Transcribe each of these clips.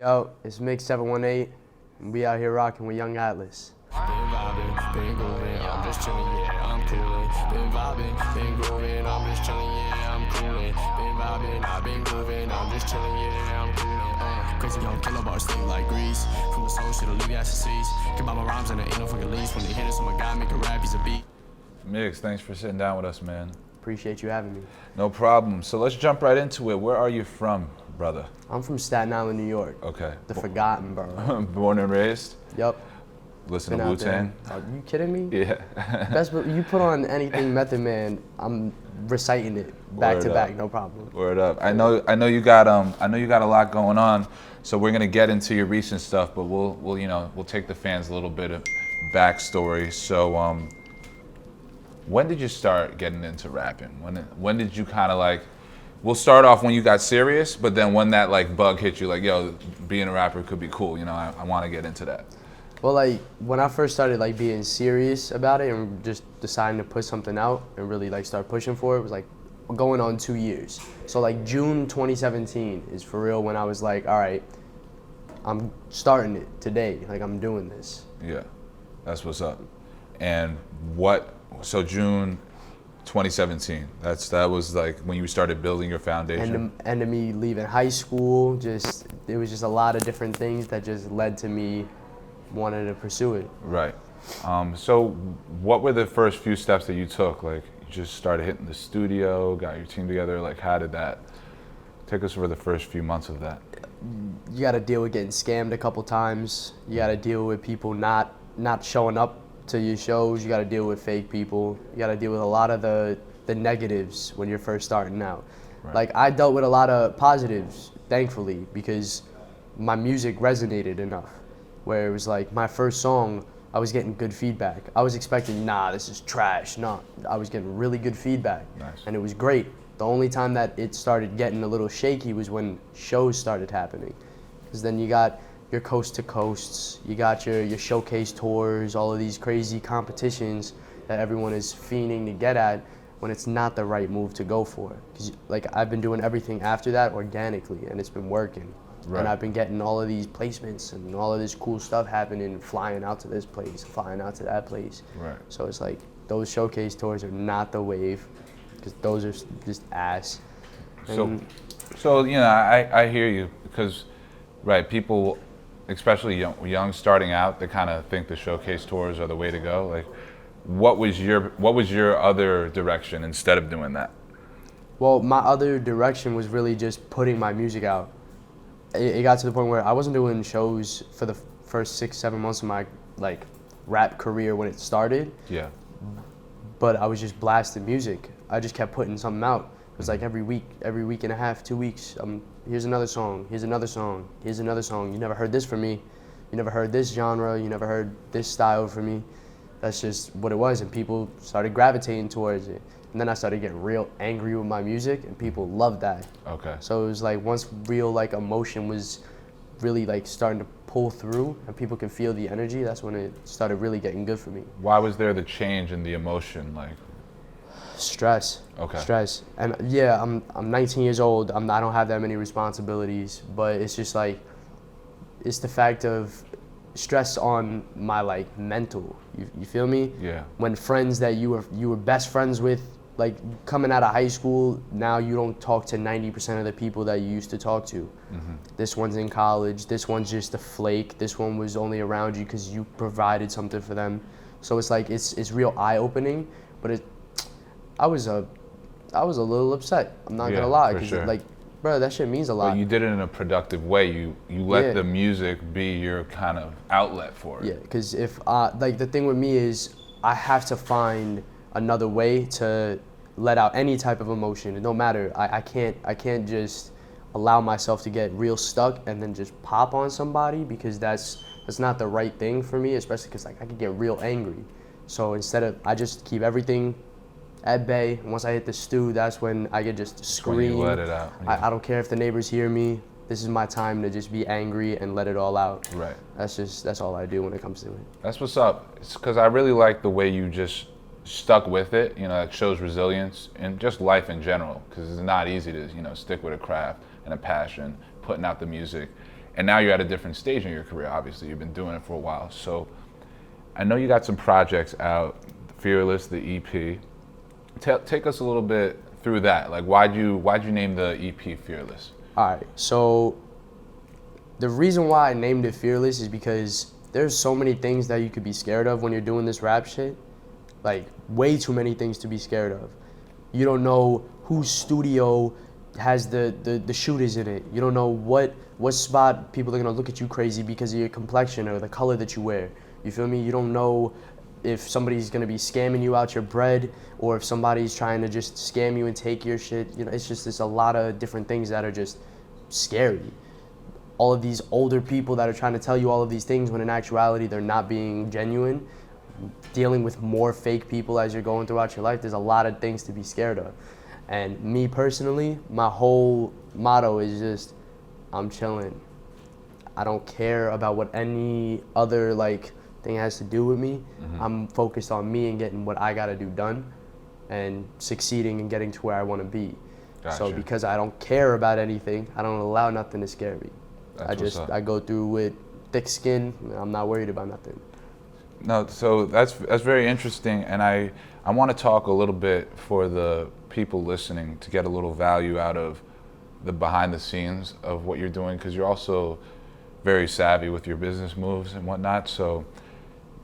Yo, it's Migs 718, and we out here rocking with Young Atlas. Been vibing, been grooving, I'm just chilling, yeah, I'm coolin'. Been vibing, been grooving, I'm just chilling, yeah, I'm coolin'. Been vibing, I've been grooving, I'm just chilling, yeah, I'm coolin'. Crazy young killer bars sting like grease. From the soul shit, I'll leave you ass to cease. Get by my rhymes and there ain't no fucking lease. When they hit us, I'm a guy, make a rap, he's a beat. Migs, thanks for sitting down with us, man. Appreciate you having me. No problem. So let's jump right into it. Where are you from, brother? I'm from Staten Island, New York. Okay. The forgotten borough. Born and raised? Yup. Listen Been to out there. Wu-Tang? Are you kidding me? Yeah. Best, you put on anything Method Man, I'm reciting it back Word to up. back, no problem. Word up. I know you got a lot going on, so we're gonna get into your recent stuff, but we'll take the fans a little bit of backstory. So when did you start getting into rapping? When did you kind of like? We'll start off when you got serious, but then when that like bug hit you, like, yo, being a rapper could be cool. You know, I want to get into that. Well, like, when I first started, like, being serious about it and just deciding to put something out and really, like, start pushing for it was, like, going on 2 years. So, like, June 2017 is for real when I was like, all right, I'm starting it today. Like, I'm doing this. Yeah, that's what's up. And so June 2017, that was like when you started building your foundation? And to me leaving high school, it was just a lot of different things that just led to me wanting to pursue it. Right. So what were the first few steps that you took? Like, you just started hitting the studio, got your team together. Like, how did that take us over the first few months of that? You got to deal with getting scammed a couple times. You got to deal with people not showing up to your shows. You got to deal with fake people. You got to deal with a lot of the negatives when you're first starting out. Right. Like, I dealt with a lot of positives, thankfully, because my music resonated enough. Where it was like my first song, I was getting good feedback. I was expecting, nah, this is trash. No, I was getting really good feedback. Nice. And it was great. The only time that it started getting a little shaky was when shows started happening. Because then you got your coast to coasts, you got your showcase tours, all of these crazy competitions that everyone is fiending to get at when it's not the right move to go for. Because like, I've been doing everything after that organically, and it's been working. Right. And I've been getting all of these placements and all of this cool stuff happening, flying out to this place, flying out to that place. Right. So it's like, those showcase tours are not the wave, because those are just ass. So you know, I hear you, because, right, people, especially young starting out, they kind of think the showcase tours are the way to go. Like, what was your other direction instead of doing that? Well, my other direction was really just putting my music out. It got to the point where I wasn't doing shows for the first 6-7 months of my like rap career when it started. Yeah. But I was just blasting music. I just kept putting something out. It was like every week and a half, 2 weeks. Here's another song. Here's another song. Here's another song. You never heard this from me. You never heard this genre. You never heard this style from me. That's just what it was, and people started gravitating towards it. And then I started getting real angry with my music, and people loved that. Okay. So it was like, once real like emotion was really like starting to pull through and people could feel the energy, that's when it started really getting good for me. Why was there the change in the emotion? Like, Stress. Okay. Stress. And yeah, I'm 19 years old. I don't have that many responsibilities, but it's just like, it's the fact of stress on my like mental. You feel me? Yeah. When friends that you were best friends with, like coming out of high school, now you don't talk to 90% of the people that you used to talk to. Mm-hmm. This one's in college, this one's just a flake, this one was only around you because you provided something for them. So it's like, it's real eye-opening, but I was a little upset, I'm not gonna lie, because sure. like, bro, that shit means a lot. But you did it in a productive way. You let Yeah. the music be your kind of outlet for it. Yeah, because if like, the thing with me is I have to find another way to let out any type of emotion. No matter, I can't just allow myself to get real stuck and then just pop on somebody, because that's not the right thing for me, especially because like I could get real angry. So instead, I just keep everything at bay. And once I hit the stew, that's when I could just scream. When you let it out. Yeah. I don't care if the neighbors hear me. This is my time to just be angry and let it all out. Right. That's all I do when it comes to it. That's what's up. It's because I really like the way you just stuck with it. You know, it shows resilience and just life in general, because it's not easy to, you know, stick with a craft and a passion, putting out the music. And now you're at a different stage in your career. Obviously, you've been doing it for a while. So I know you got some projects out, Fearless, the EP. Take us a little bit through that. Like, why'd you name the EP Fearless? All right, so the reason why I named it Fearless is because there's so many things that you could be scared of when you're doing this rap shit. Like, way too many things to be scared of. You don't know whose studio has the shooters in it. You don't know what spot people are gonna look at you crazy because of your complexion or the color that you wear. You feel me? You don't know if somebody's gonna be scamming you out your bread or if somebody's trying to just scam you and take your shit. You know, it's a lot of different things that are just scary. All of these older people that are trying to tell you all of these things when in actuality they're not being genuine. Dealing with more fake people as you're going throughout your life, there's a lot of things to be scared of. And me personally, my whole motto is just, I'm chilling. I don't care about what any other thing has to do with me. Mm-hmm. I'm focused on me and getting what I gotta do done and succeeding and getting to where I wanna be. Gotcha. So because I don't care about anything, I don't allow nothing to scare me. I go through with thick skin. I'm not worried about nothing. No, so that's very interesting, and I want to talk a little bit for the people listening to get a little value out of the behind the scenes of what you're doing, because you're also very savvy with your business moves and whatnot. So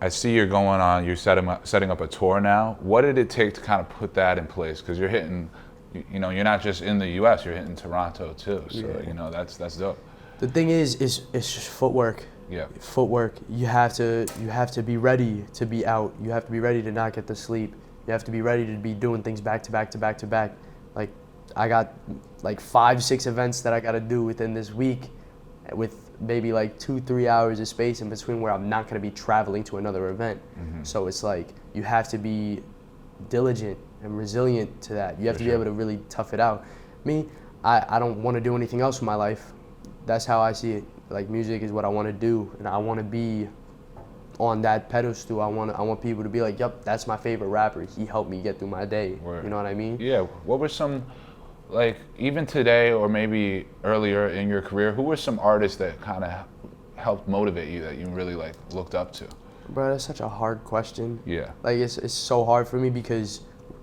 I see you're setting up a tour now. What did it take to kind of put that in place? Because you're hitting, you're not just in the U.S., you're hitting Toronto too. So yeah. That's dope. The thing is just footwork. Yeah. Footwork. You have to be ready to be out. You have to be ready to not get to sleep. You have to be ready to be doing things back to back to back to back. Like, I got 5-6 events that I got to do within this week, with maybe 2-3 hours of space in between where I'm not going to be traveling to another event. Mm-hmm. So it's you have to be diligent and resilient to that. You have to be able to really tough it out. Me, I don't want to do anything else with my life. That's how I see it. Music is what I want to do, and I want to be on that pedestal. I want people to be like, "Yep, that's my favorite rapper. He helped me get through my day." Word. You know what I mean? Yeah. What were some, even today or maybe earlier in your career, who were some artists that kind of helped motivate you that you really looked up to? Bro, that's such a hard question. Yeah. It's so hard for me because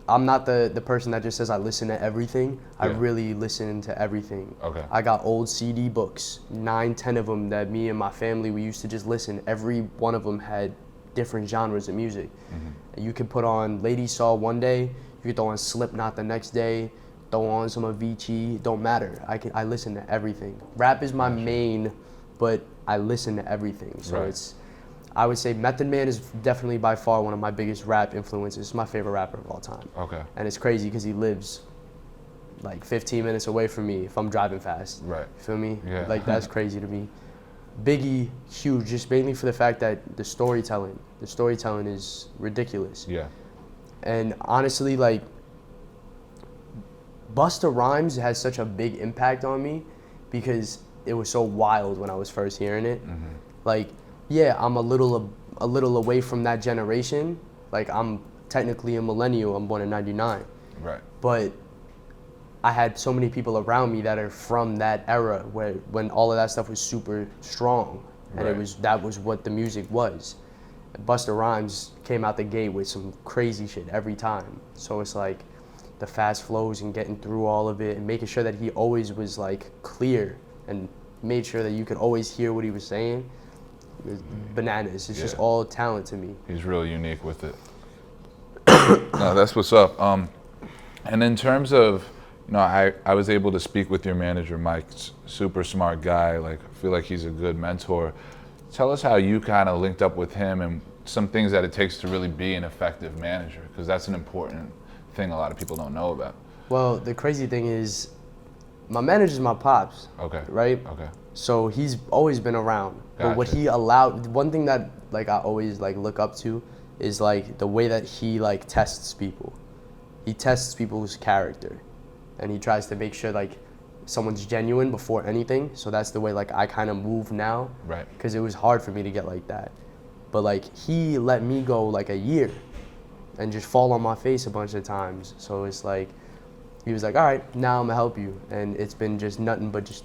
I'm not the person that just says I listen to everything. Yeah. I really listen to everything. Okay. I got old CD books, 9-10 of them that me and my family, we used to just listen. Every one of them had different genres of music. Mm-hmm. You could put on Lady Saw one day, you could throw on Slipknot the next day, throw on some Avicii, don't matter. I listen to everything. Rap is my main, but I listen to everything. So I would say Method Man is definitely by far one of my biggest rap influences. He's my favorite rapper of all time. Okay. And it's crazy because he lives 15 minutes away from me if I'm driving fast. Right. You feel me? Yeah. That's crazy to me. Biggie, huge, just mainly for the fact that the storytelling is ridiculous. Yeah. And honestly, Busta Rhymes has such a big impact on me because it was so wild when I was first hearing it. Mm-hmm. Yeah, I'm a little away from that generation. I'm technically a millennial. I'm born in '99. Right. But I had so many people around me that are from that era when all of that stuff was super strong, and that was what the music was. Busta Rhymes came out the gate with some crazy shit every time. So it's the fast flows and getting through all of it and making sure that he always was clear and made sure that you could always hear what he was saying. Bananas. It's just all talent to me. He's really unique with it. No, that's what's up. And in terms of, I was able to speak with your manager, Mike. Super smart guy. I feel like he's a good mentor. Tell us how you kind of linked up with him and some things that it takes to really be an effective manager, because that's an important thing a lot of people don't know about. Well, the crazy thing is, my manager's my pops. Okay. Right? Okay. So he's always been around. Gotcha. But what he allowed, one thing that I always look up to is the way that he tests people. He tests people's character, and he tries to make sure someone's genuine before anything. So that's the way I kind of move now. Right. Because it was hard for me to get like that. But he let me go a year and just fall on my face a bunch of times. So it's he was all right, now I'm gonna help you. And it's been just nothing but just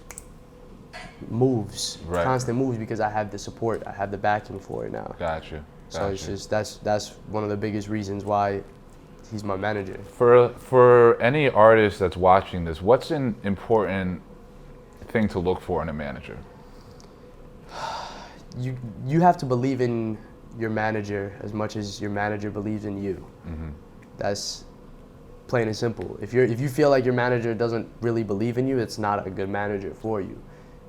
moves, Right. constant moves, because I have the support, I have the backing for it now. Gotcha. So it's just that's one of the biggest reasons why he's my manager. For any artist that's watching this, what's an important thing to look for in a manager? You have to believe in your manager as much as your manager believes in you. That's plain and simple. If you feel like your manager doesn't really believe in you, it's not a good manager for you.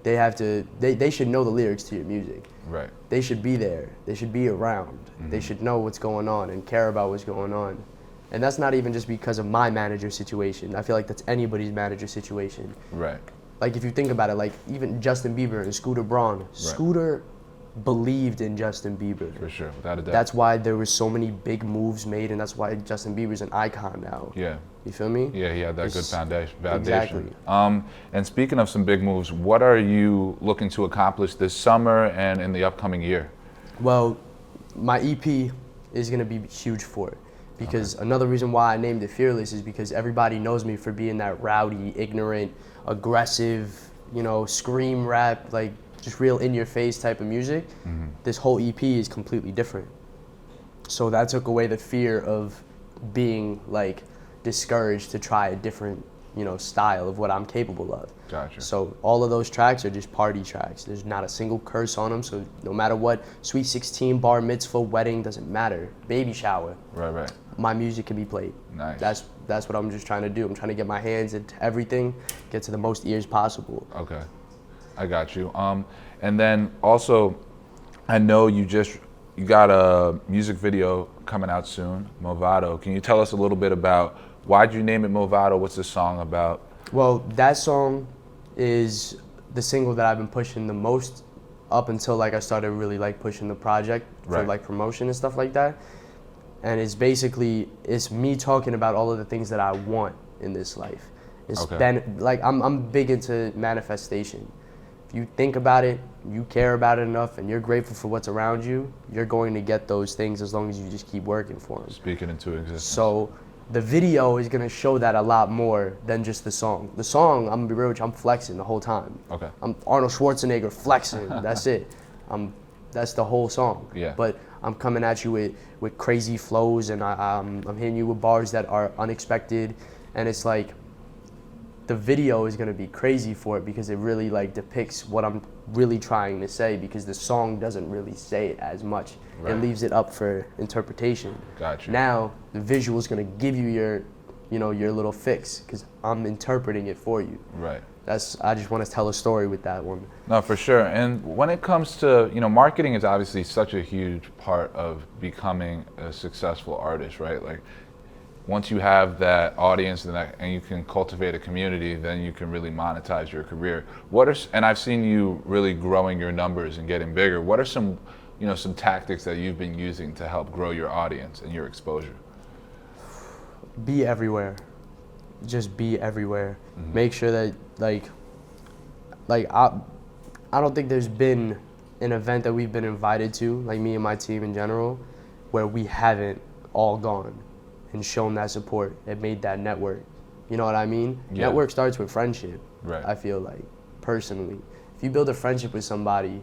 They should know the lyrics to your music. Right. They should be there. They should be around. They should know what's going on and care about what's going on. And that's not even just because of my manager situation. I feel like that's anybody's manager situation. Right. Like if you think about it, like even Justin Bieber and Scooter Braun. Scooter believed in Justin Bieber. For sure, without a doubt. That's why there were so many big moves made, and that's why Justin Bieber's an icon now. Yeah. You feel me? Yeah, he had that good foundation. Exactly. And speaking of some big moves, what are you looking to accomplish this summer and in the upcoming year? Well, my EP is gonna be huge for it. Because another reason why I named it Fearless is because everybody knows me for being that rowdy, ignorant, aggressive, scream rap, like just real in your face type of music. This whole EP is completely different. So that took away the fear of being like discouraged to try a different, style of what I'm capable of. Gotcha. So all of those tracks are just party tracks. There's not a single curse on them. So no matter what, sweet 16, bar mitzvah, wedding, doesn't matter. Baby shower. Right. My music can be played. Nice. That's what I'm just trying to do. I'm trying to get my hands into everything, get to the most ears possible. Okay, I got you. And then also, I know you got a music video coming out soon, Movado. Can you tell us a little bit about why'd you name it Movado? What's the song about? Well, that song is the single that I've been pushing the most up until I started really pushing the project for promotion and stuff like that. And it's me talking about all of the things that I want in this life. I'm big into manifestation. If you think about it, you care about it enough, and you're grateful for what's around you, you're going to get those things as long as you just keep working for them. Speaking into existence. So the video is gonna show that a lot more than just the song. The song, I'm gonna be real with you, I'm flexing the whole time. Okay. I'm Arnold Schwarzenegger flexing. That's it. That's the whole song. Yeah. But I'm coming at you with crazy flows, and I'm hitting you with bars that are unexpected, and it's like the video is gonna be crazy for it because it really depicts what I'm really trying to say, because the song doesn't really say it as much. Right. It leaves it up for interpretation. Gotcha. Now the visual is gonna give you your little fix, because I'm interpreting it for you. Right. I just want to tell a story with that one. No, for sure. And when it comes to, marketing is obviously such a huge part of becoming a successful artist, right? Like, once you have that audience and you can cultivate a community, then you can really monetize your career. And I've seen you really growing your numbers and getting bigger. What are some tactics that you've been using to help grow your audience and your exposure? Be everywhere. Just be everywhere. Make sure that I don't think there's been an event that we've been invited to, like me and my team in general, where we haven't all gone and shown that support and made that network. You know what I mean? Yeah. Network starts with friendship. Right. I feel like, personally. If you build a friendship with somebody,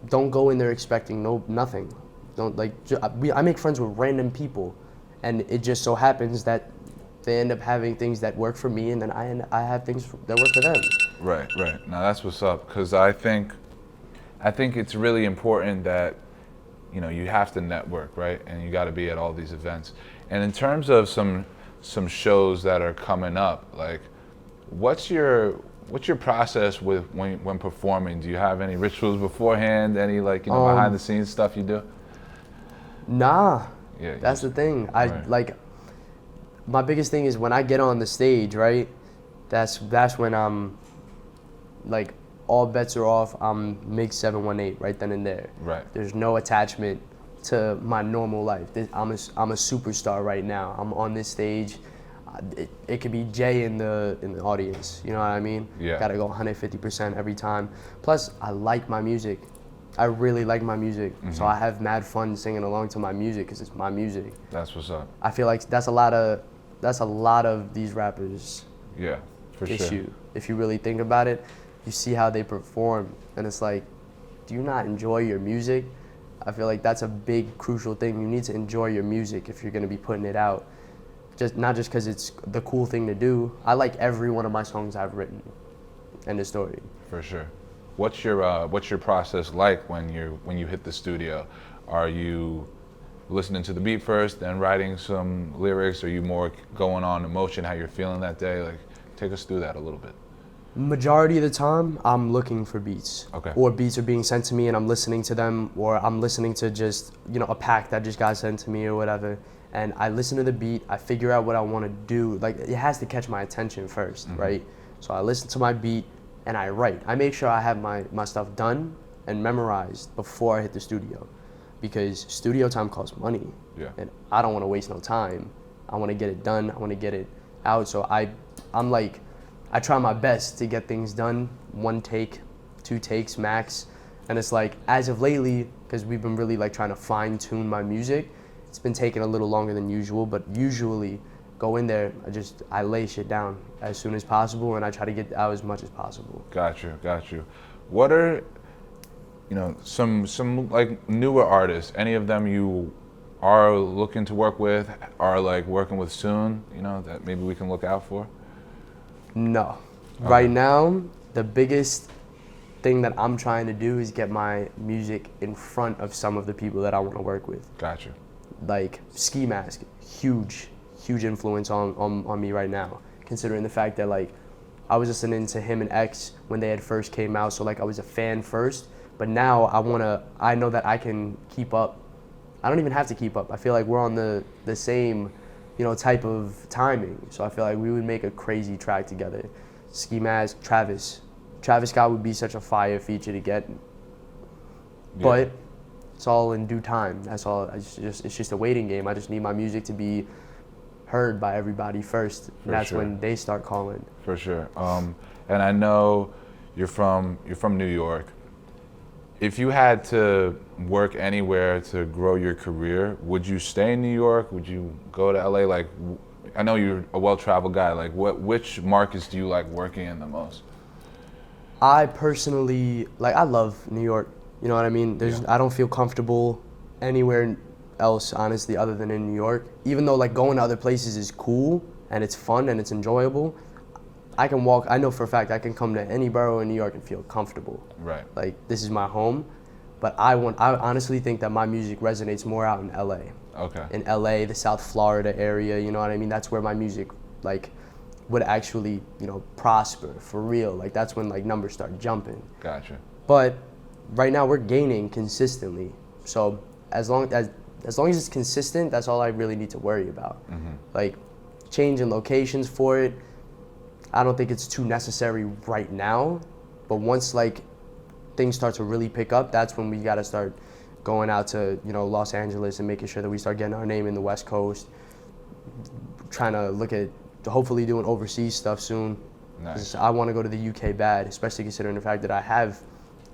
don't go in there expecting nothing. Don't I make friends with random people, and it just so happens that they end up having things that work for me, and then I have things that work for them. Right. Now that's what's up, because I think it's really important that you have to network, right? And you got to be at all these events. And in terms of some shows that are coming up, what's your process with when performing? Do you have any rituals beforehand? Any behind the scenes stuff you do? Nah. Yeah. That's the thing. Right. My biggest thing is when I get on the stage, right? That's when I'm all bets are off. I'm Migs 718 right then and there. Right. There's no attachment to my normal life. I'm a superstar right now. I'm on this stage. It could be Jay in the audience. You know what I mean? Yeah. Gotta go 150% every time. Plus, I like my music. I really like my music, so I have mad fun singing along to my music because it's my music. That's what's up. I feel like that's a lot of these rappers' Yeah, for issue. sure. If you really think about it, you see how they perform, and it's like, do you not enjoy your music? I feel like that's a big, crucial thing. You need to enjoy your music if you're gonna be putting it out. Not just because it's the cool thing to do. I like every one of my songs I've written. End of story. For sure. What's your process like when you hit the studio? Are you listening to the beat first, then writing some lyrics? Are you more going on emotion, how you're feeling that day? Like, take us through that a little bit. Majority of the time, I'm looking for beats. Okay. Or beats are being sent to me and I'm listening to them, or I'm listening to just, a pack that just got sent to me or whatever. And I listen to the beat, I figure out what I want to do. Like, it has to catch my attention first, right? So I listen to my beat and I write. I make sure I have my stuff done and memorized before I hit the studio, because studio time costs money. Yeah. And I don't want to waste no time. I want to get it done. I want to get it out. So I'm like, I try my best to get things done, 1 take, 2 takes max. And it's like, as of lately, because we've been really like trying to fine tune my music, it's been taking a little longer than usual, but usually go in there, I lay shit down as soon as possible and I try to get out as much as possible. Got you. What are, some like newer artists, any of them you are looking to work with, are like working with soon, that maybe we can look out for? No. Okay. Right now, the biggest thing that I'm trying to do is get my music in front of some of the people that I want to work with. Got you. Like Ski Mask, huge influence on me right now, considering the fact that like I was listening to him and X when they had first came out, so like I was a fan first, but now I know that I can keep up. I don't even have to keep up. I feel like we're on the same type of timing, so I feel like we would make a crazy track together. Ski Mask, Travis Scott would be such a fire feature to get, but it's all in due time. That's all. It's just a waiting game. I just need my music to be heard by everybody first. And that's sure. when they start calling. For sure. And I know you're from New York. If you had to work anywhere to grow your career, would you stay in New York? Would you go to LA? Like, I know you're a well-traveled guy. Like, which markets do you like working in the most? I personally, I love New York. You know what I mean? I don't feel comfortable anywhere else, honestly, other than in New York. Even though like going to other places is cool and it's fun and it's enjoyable, I know for a fact I can come to any borough in New York and feel comfortable. Right. Like, this is my home. But I honestly think that my music resonates more out in LA. Okay. In LA, the South Florida area, you know what I mean? That's where my music would actually, prosper for real. Like, that's when numbers start jumping. Gotcha. But right now we're gaining consistently. So as long as it's consistent, that's all I really need to worry about. Like, changing locations for it, I don't think it's too necessary right now. But once things start to really pick up, that's when we gotta start going out to Los Angeles and making sure that we start getting our name in the West Coast. Trying to look at hopefully doing overseas stuff soon. Nice. I want to go to the UK bad, especially considering the fact that I have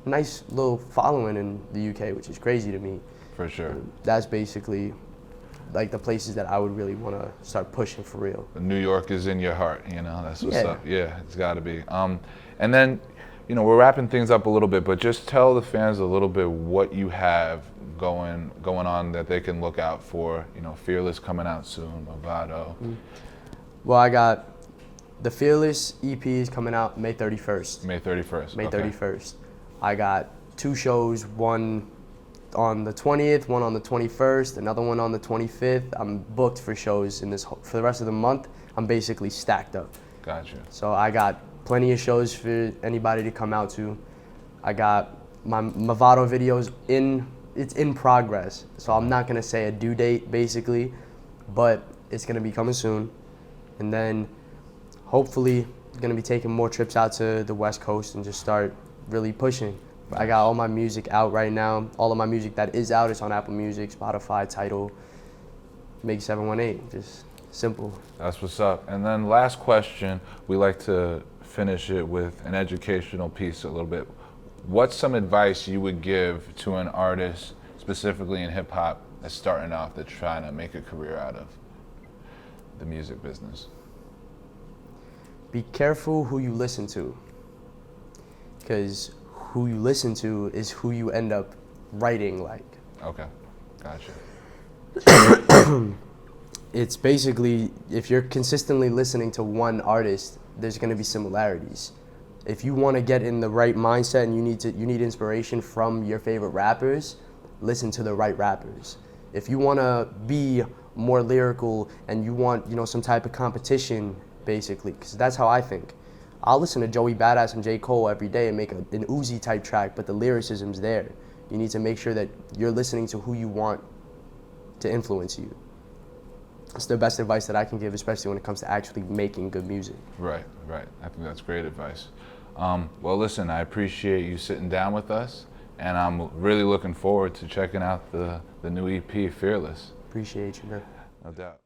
a nice little following in the UK, which is crazy to me. For sure. That's basically the places that I would really want to start pushing for real. New York is in your heart, that's what's Yeah. up. Yeah, it's got to be. And then, we're wrapping things up a little bit, but just tell the fans a little bit what you have going on that they can look out for. Fearless coming out soon, Movado. Well, I got the Fearless EP is coming out May 31st. May 31st. May okay. 31st. I got 2 shows, one on the 20th, one on the 21st, another one on the 25th. I'm booked for shows for the rest of the month. I'm basically stacked up. Gotcha. So I got plenty of shows for anybody to come out to. I got my Movado videos it's in progress. So I'm not gonna say a due date basically, but it's gonna be coming soon. And then hopefully gonna be taking more trips out to the West Coast and just start really pushing. I got all my music out right now. All of my music that is out is on Apple Music, Spotify, Tidal, Migs 718. Just simple. That's what's up. And then last question, we like to finish it with an educational piece a little bit. What's some advice you would give to an artist, specifically in hip hop, that's starting off, that's trying to make a career out of the music business? Be careful who you listen to. because who you listen to is who you end up writing like. Okay, gotcha. It's basically, if you're consistently listening to one artist, there's going to be similarities. If you want to get in the right mindset and you need inspiration from your favorite rappers, listen to the right rappers. If you want to be more lyrical and you want, some type of competition, basically, because that's how I think. I'll listen to Joey Badass and J. Cole every day and make an Uzi type track, but the lyricism's there. You need to make sure that you're listening to who you want to influence you. It's the best advice that I can give, especially when it comes to actually making good music. Right. I think that's great advice. Well, listen, I appreciate you sitting down with us, and I'm really looking forward to checking out the new EP, Fearless. Appreciate you, man. No doubt.